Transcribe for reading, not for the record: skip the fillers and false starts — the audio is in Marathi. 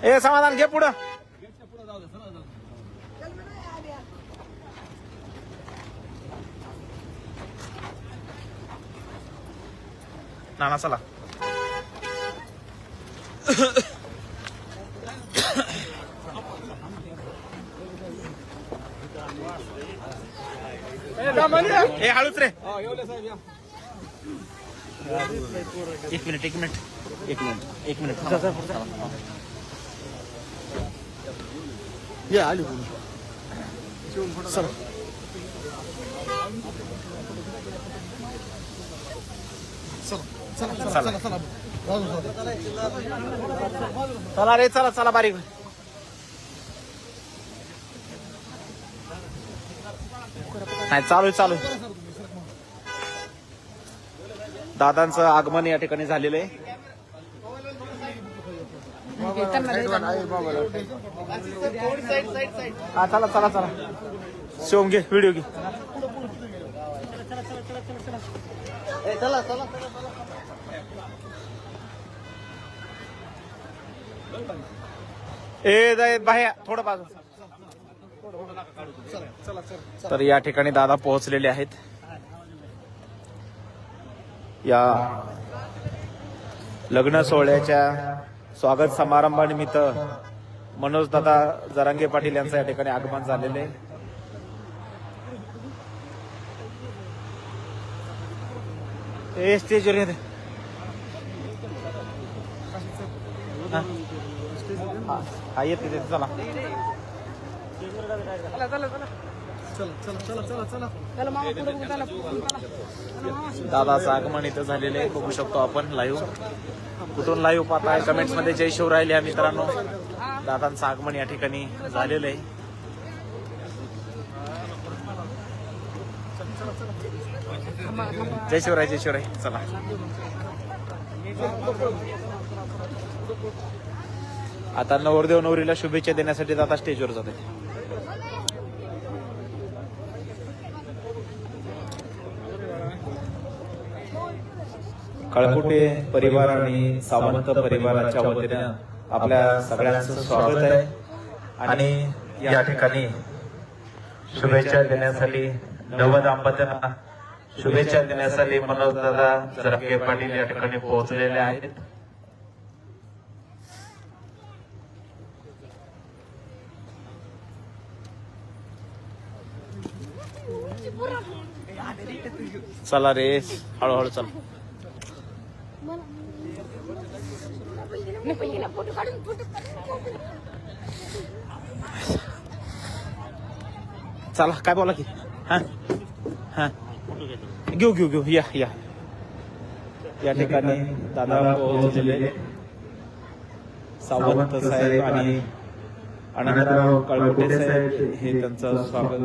ए समाधान घे पुढं. नाना चला. ए हळूच रे. एक मिनिट या आली चला रे चला बारीक. नाही चालू. दादांचं आगमन या ठिकाणी झालेलं आहे. हा चला शिवम घे व्हिडिओ घे. चला ए जाय बाह्या थोडं बाजू. तर या ठिकाणी दादा पोहोचलेले आहेत. या लग्न सोहळ्याच्या स्वागत समारंभानिमित्त मनोज दादा जरांगे पाटील यांचं या ठिकाणी आगमन झालेले आहे. ए स्टेजवर येते. हा येते चला. दादाचं आगमन इथं झालेलं आहे. बघू शकतो आपण लाईव्ह. कुठून लाईव्ह पाहताय कमेंट्स मध्ये जय शिवराय लिहा मित्रांनो. दादांचं आगमन या ठिकाणी झालेलं आहे. जय शिवराय चला. आता नवरदेव नवरीला शुभेच्छा देण्यासाठी दादा स्टेजवर जाते. कळकुटे परिवार आणि सावंत परिवाराच्या वतीने आपल्या सगळ्यांचं स्वागत आहे. आणि या ठिकाणी शुभेच्छा देण्यासाठी नवदाम्पत्यांना शुभेच्छा देण्यासाठी मनोज दादा जरांगे पाटील या ठिकाणी पोहोचलेले आहेत. चला रे हळूहळू चल. चला काय बोला की. हा घेऊ या ठिकाणी दादा पोहोचलेले. सावंत साहेब आणि अनंतराव कळकुटे साहेब हे त्यांचं स्वागत